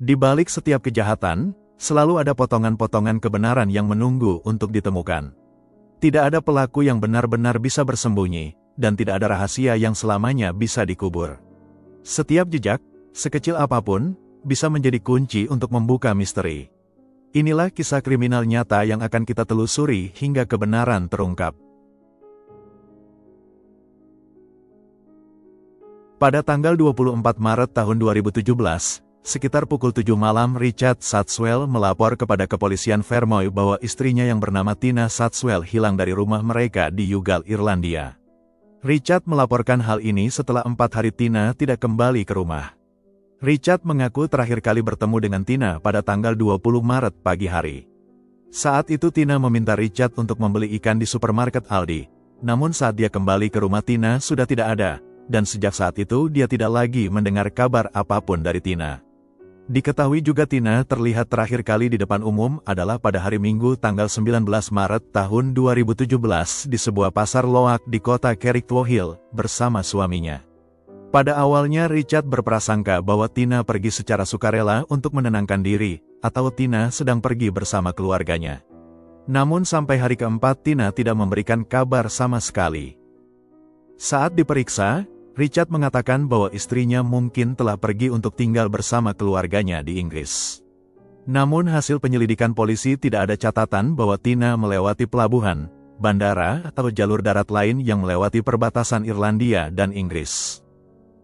Di balik setiap kejahatan, selalu ada potongan-potongan kebenaran yang menunggu untuk ditemukan. Tidak ada pelaku yang benar-benar bisa bersembunyi, dan tidak ada rahasia yang selamanya bisa dikubur. Setiap jejak, sekecil apapun, bisa menjadi kunci untuk membuka misteri. Inilah kisah kriminal nyata yang akan kita telusuri hingga kebenaran terungkap. Pada tanggal 24 Maret tahun 2017, sekitar pukul 7 malam Richard Satswell melapor kepada kepolisian Fermoy bahwa istrinya yang bernama Tina Satswell hilang dari rumah mereka di Youghal, Irlandia. Richard melaporkan hal ini setelah 4 hari Tina tidak kembali ke rumah. Richard mengaku terakhir kali bertemu dengan Tina pada tanggal 20 Maret pagi hari. Saat itu Tina meminta Richard untuk membeli ikan di supermarket Aldi. Namun saat dia kembali ke rumah Tina sudah tidak ada, dan sejak saat itu dia tidak lagi mendengar kabar apapun dari Tina. Diketahui juga Tina terlihat terakhir kali di depan umum adalah pada hari Minggu tanggal 19 Maret tahun 2017 di sebuah pasar loak di kota Carrickwohill bersama suaminya. Pada awalnya Richard berprasangka bahwa Tina pergi secara sukarela untuk menenangkan diri, atau Tina sedang pergi bersama keluarganya. Namun sampai hari keempat Tina tidak memberikan kabar sama sekali. Saat diperiksa, Richard mengatakan bahwa istrinya mungkin telah pergi untuk tinggal bersama keluarganya di Inggris. Namun hasil penyelidikan polisi tidak ada catatan bahwa Tina melewati pelabuhan, bandara atau jalur darat lain yang melewati perbatasan Irlandia dan Inggris.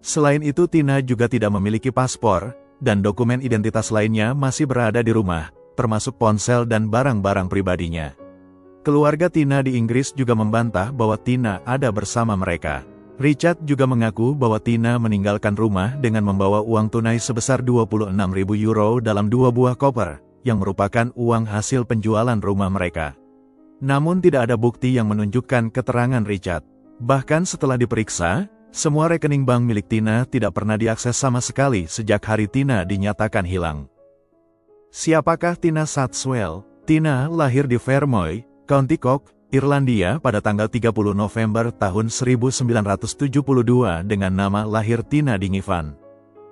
Selain itu Tina juga tidak memiliki paspor, dan dokumen identitas lainnya masih berada di rumah, termasuk ponsel dan barang-barang pribadinya. Keluarga Tina di Inggris juga membantah bahwa Tina ada bersama mereka. Richard juga mengaku bahwa Tina meninggalkan rumah dengan membawa uang tunai sebesar 26.000 euro dalam 2 buah koper, yang merupakan uang hasil penjualan rumah mereka. Namun tidak ada bukti yang menunjukkan keterangan Richard. Bahkan setelah diperiksa, semua rekening bank milik Tina tidak pernah diakses sama sekali sejak hari Tina dinyatakan hilang. Siapakah Tina Satswell? Tina lahir di Fermoy, County Cork, Irlandia pada tanggal 30 November tahun 1972 dengan nama lahir Tina Dingivan.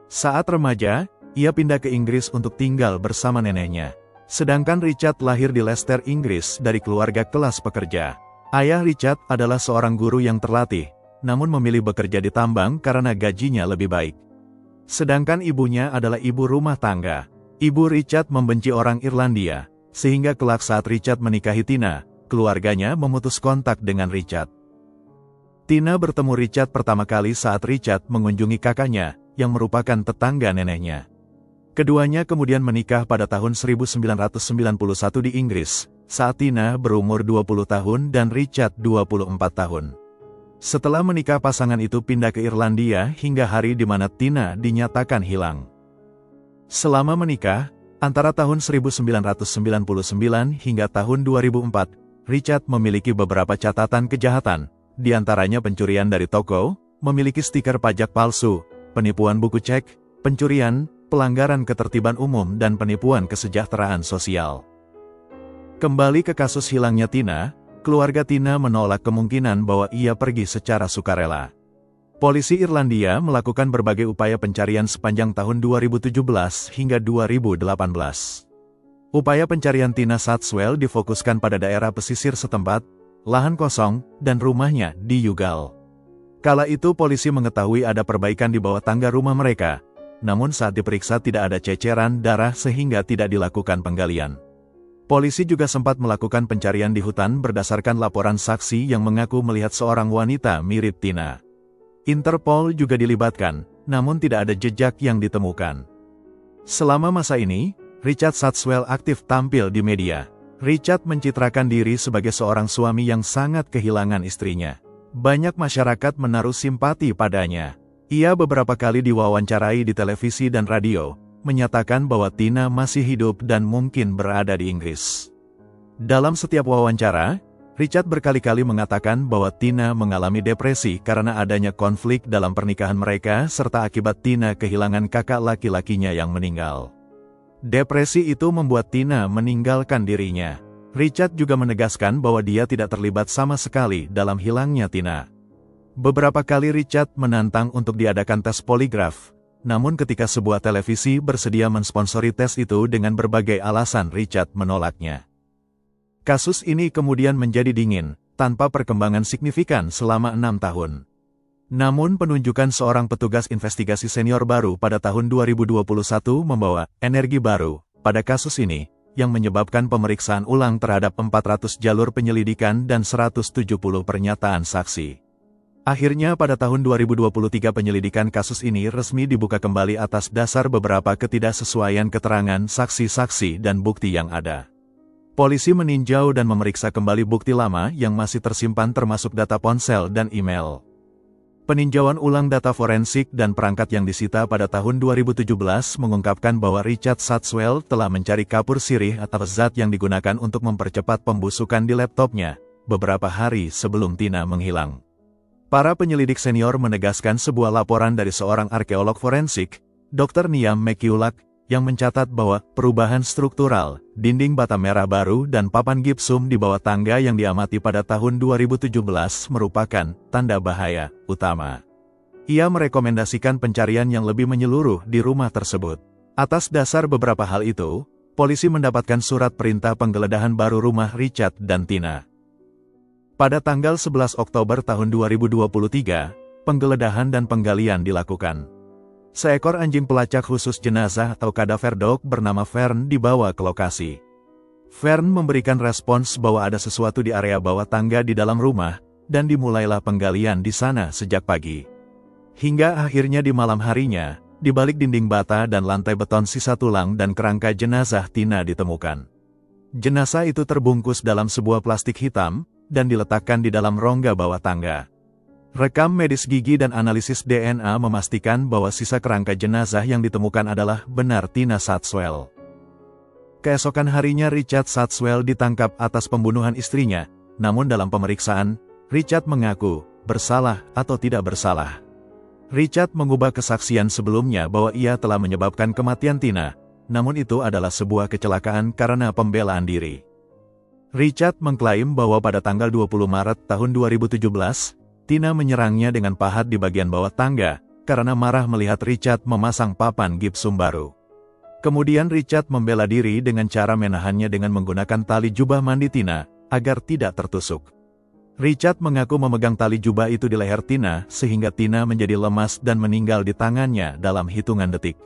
Saat remaja, ia pindah ke Inggris untuk tinggal bersama neneknya. Sedangkan Richard lahir di Leicester, Inggris dari keluarga kelas pekerja. Ayah Richard adalah seorang guru yang terlatih, namun memilih bekerja di tambang karena gajinya lebih baik. Sedangkan ibunya adalah ibu rumah tangga. Ibu Richard membenci orang Irlandia, sehingga kelak saat Richard menikahi Tina, keluarganya memutus kontak dengan Richard. Tina bertemu Richard pertama kali saat Richard mengunjungi kakaknya, yang merupakan tetangga neneknya. Keduanya kemudian menikah pada tahun 1991 di Inggris, saat Tina berumur 20 tahun dan Richard 24 tahun. Setelah menikah pasangan itu pindah ke Irlandia hingga hari di mana Tina dinyatakan hilang. Selama menikah, antara tahun 1999 hingga tahun 2004, Richard memiliki beberapa catatan kejahatan, di antaranya pencurian dari toko, memiliki stiker pajak palsu, penipuan buku cek, pencurian, pelanggaran ketertiban umum dan penipuan kesejahteraan sosial. Kembali ke kasus hilangnya Tina, keluarga Tina menolak kemungkinan bahwa ia pergi secara sukarela. Polisi Irlandia melakukan berbagai upaya pencarian sepanjang tahun 2017 hingga 2018. Upaya pencarian Tina Satswell difokuskan pada daerah pesisir setempat, lahan kosong, dan rumahnya di Youghal. Kala itu polisi mengetahui ada perbaikan di bawah tangga rumah mereka, namun saat diperiksa tidak ada ceceran darah sehingga tidak dilakukan penggalian. Polisi juga sempat melakukan pencarian di hutan berdasarkan laporan saksi yang mengaku melihat seorang wanita mirip Tina. Interpol juga dilibatkan, namun tidak ada jejak yang ditemukan. Selama masa ini, Richard Satswell aktif tampil di media. Richard mencitrakan diri sebagai seorang suami yang sangat kehilangan istrinya. Banyak masyarakat menaruh simpati padanya. Ia beberapa kali diwawancarai di televisi dan radio, menyatakan bahwa Tina masih hidup dan mungkin berada di Inggris. Dalam setiap wawancara, Richard berkali-kali mengatakan bahwa Tina mengalami depresi karena adanya konflik dalam pernikahan mereka serta akibat Tina kehilangan kakak laki-lakinya yang meninggal. Depresi itu membuat Tina meninggalkan dirinya. Richard juga menegaskan bahwa dia tidak terlibat sama sekali dalam hilangnya Tina. Beberapa kali Richard menantang untuk diadakan tes poligraf, Namun ketika sebuah televisi bersedia mensponsori tes itu dengan berbagai alasan, Richard menolaknya. Kasus ini kemudian menjadi dingin, tanpa perkembangan signifikan selama 6 tahun. Namun penunjukan seorang petugas investigasi senior baru pada tahun 2021 membawa energi baru pada kasus ini, yang menyebabkan pemeriksaan ulang terhadap 400 jalur penyelidikan dan 170 pernyataan saksi. Akhirnya pada tahun 2023 penyelidikan kasus ini resmi dibuka kembali atas dasar beberapa ketidaksesuaian keterangan saksi-saksi dan bukti yang ada. Polisi meninjau dan memeriksa kembali bukti lama yang masih tersimpan termasuk data ponsel dan email. Peninjauan ulang data forensik dan perangkat yang disita pada tahun 2017 mengungkapkan bahwa Richard Satswell telah mencari kapur sirih atau zat yang digunakan untuk mempercepat pembusukan di laptopnya, beberapa hari sebelum Tina menghilang. Para penyelidik senior menegaskan sebuah laporan dari seorang arkeolog forensik, Dr. Niam McCulloch, yang mencatat bahwa perubahan struktural, dinding bata merah baru dan papan gipsum di bawah tangga yang diamati pada tahun 2017 merupakan tanda bahaya utama. Ia merekomendasikan pencarian yang lebih menyeluruh di rumah tersebut. Atas dasar beberapa hal itu, polisi mendapatkan surat perintah penggeledahan baru rumah Richard dan Tina. Pada tanggal 11 Oktober tahun 2023, penggeledahan dan penggalian dilakukan. Seekor anjing pelacak khusus jenazah atau cadaver dog bernama Fern dibawa ke lokasi. Fern memberikan respons bahwa ada sesuatu di area bawah tangga di dalam rumah, dan dimulailah penggalian di sana sejak pagi. Hingga akhirnya di malam harinya, di balik dinding bata dan lantai beton sisa tulang dan kerangka jenazah Tina ditemukan. Jenazah itu terbungkus dalam sebuah plastik hitam, dan diletakkan di dalam rongga bawah tangga. Rekam medis gigi dan analisis DNA memastikan bahwa sisa kerangka jenazah yang ditemukan adalah benar Tina Satswell. Keesokan harinya Richard Satswell ditangkap atas pembunuhan istrinya, namun dalam pemeriksaan, Richard mengaku bersalah atau tidak bersalah. Richard mengubah kesaksian sebelumnya bahwa ia telah menyebabkan kematian Tina, namun itu adalah sebuah kecelakaan karena pembelaan diri. Richard mengklaim bahwa pada tanggal 20 Maret tahun 2017, Tina menyerangnya dengan pahat di bagian bawah tangga, karena marah melihat Richard memasang papan gipsum baru. Kemudian Richard membela diri dengan cara menahannya dengan menggunakan tali jubah mandi Tina, agar tidak tertusuk. Richard mengaku memegang tali jubah itu di leher Tina, sehingga Tina menjadi lemas dan meninggal di tangannya dalam hitungan detik.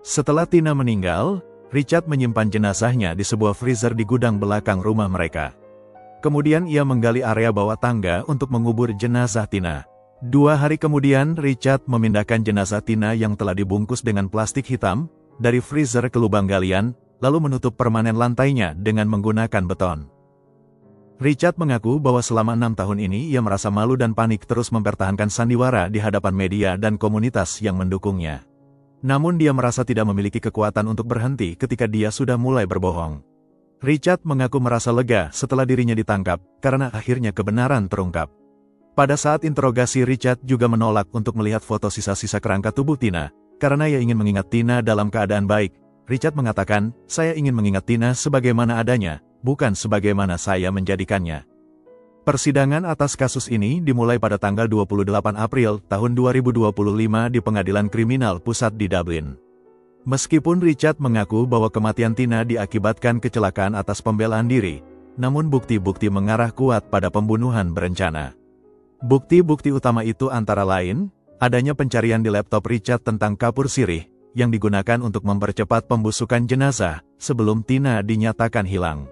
Setelah Tina meninggal, Richard menyimpan jenazahnya di sebuah freezer di gudang belakang rumah mereka. Kemudian ia menggali area bawah tangga untuk mengubur jenazah Tina. 2 hari kemudian Richard memindahkan jenazah Tina yang telah dibungkus dengan plastik hitam, dari freezer ke lubang galian, lalu menutup permanen lantainya dengan menggunakan beton. Richard mengaku bahwa selama 6 tahun ini ia merasa malu dan panik terus mempertahankan sandiwara di hadapan media dan komunitas yang mendukungnya. Namun dia merasa tidak memiliki kekuatan untuk berhenti ketika dia sudah mulai berbohong. Richard mengaku merasa lega setelah dirinya ditangkap, karena akhirnya kebenaran terungkap. Pada saat interogasi Richard juga menolak untuk melihat foto sisa-sisa kerangka tubuh Tina, karena ia ingin mengingat Tina dalam keadaan baik. Richard mengatakan, "Saya ingin mengingat Tina sebagaimana adanya, bukan sebagaimana saya menjadikannya." Persidangan atas kasus ini dimulai pada tanggal 28 April tahun 2025 di Pengadilan Kriminal Pusat di Dublin. Meskipun Richard mengaku bahwa kematian Tina diakibatkan kecelakaan atas pembelaan diri, namun bukti-bukti mengarah kuat pada pembunuhan berencana. Bukti-bukti utama itu antara lain, adanya pencarian di laptop Richard tentang kapur sirih, yang digunakan untuk mempercepat pembusukan jenazah, sebelum Tina dinyatakan hilang.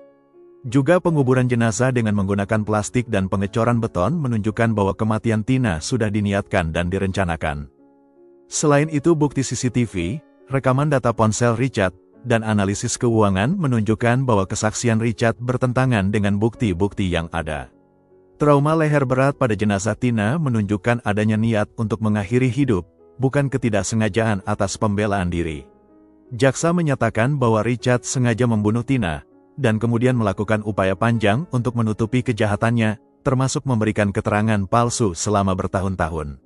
Juga penguburan jenazah dengan menggunakan plastik dan pengecoran beton menunjukkan bahwa kematian Tina sudah diniatkan dan direncanakan. Selain itu bukti CCTV, rekaman data ponsel Richard, dan analisis keuangan menunjukkan bahwa kesaksian Richard bertentangan dengan bukti-bukti yang ada. Trauma leher berat pada jenazah Tina menunjukkan adanya niat untuk mengakhiri hidup, bukan ketidaksengajaan atas pembelaan diri. Jaksa menyatakan bahwa Richard sengaja membunuh Tina, dan kemudian melakukan upaya panjang untuk menutupi kejahatannya, termasuk memberikan keterangan palsu selama bertahun-tahun.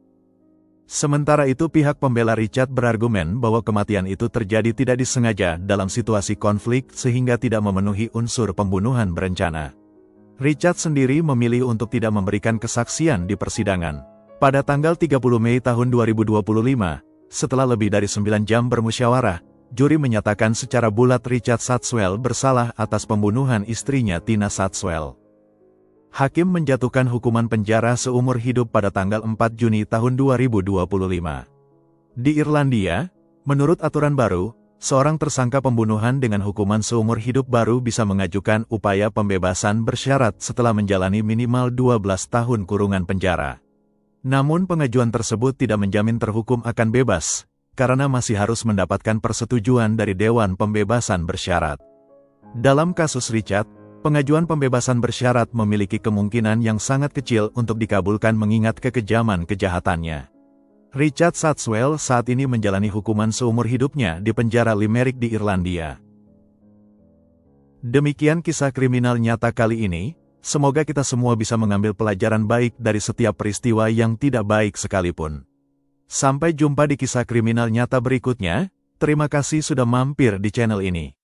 Sementara itu pihak pembela Richard berargumen bahwa kematian itu terjadi tidak disengaja dalam situasi konflik sehingga tidak memenuhi unsur pembunuhan berencana. Richard sendiri memilih untuk tidak memberikan kesaksian di persidangan. Pada tanggal 30 Mei tahun 2025, setelah lebih dari 9 jam bermusyawarah, juri menyatakan secara bulat Richard Satswell bersalah atas pembunuhan istrinya Tina Satswell. Hakim menjatuhkan hukuman penjara seumur hidup pada tanggal 4 Juni tahun 2025. Di Irlandia, menurut aturan baru, seorang tersangka pembunuhan dengan hukuman seumur hidup baru bisa mengajukan upaya pembebasan bersyarat setelah menjalani minimal 12 tahun kurungan penjara. Namun pengajuan tersebut tidak menjamin terhukum akan bebas, karena masih harus mendapatkan persetujuan dari Dewan Pembebasan Bersyarat. Dalam kasus Richard, pengajuan pembebasan bersyarat memiliki kemungkinan yang sangat kecil untuk dikabulkan mengingat kekejaman kejahatannya. Richard Satswell saat ini menjalani hukuman seumur hidupnya di penjara Limerick di Irlandia. Demikian kisah kriminal nyata kali ini, semoga kita semua bisa mengambil pelajaran baik dari setiap peristiwa yang tidak baik sekalipun. Sampai jumpa di kisah kriminal nyata berikutnya, terima kasih sudah mampir di channel ini.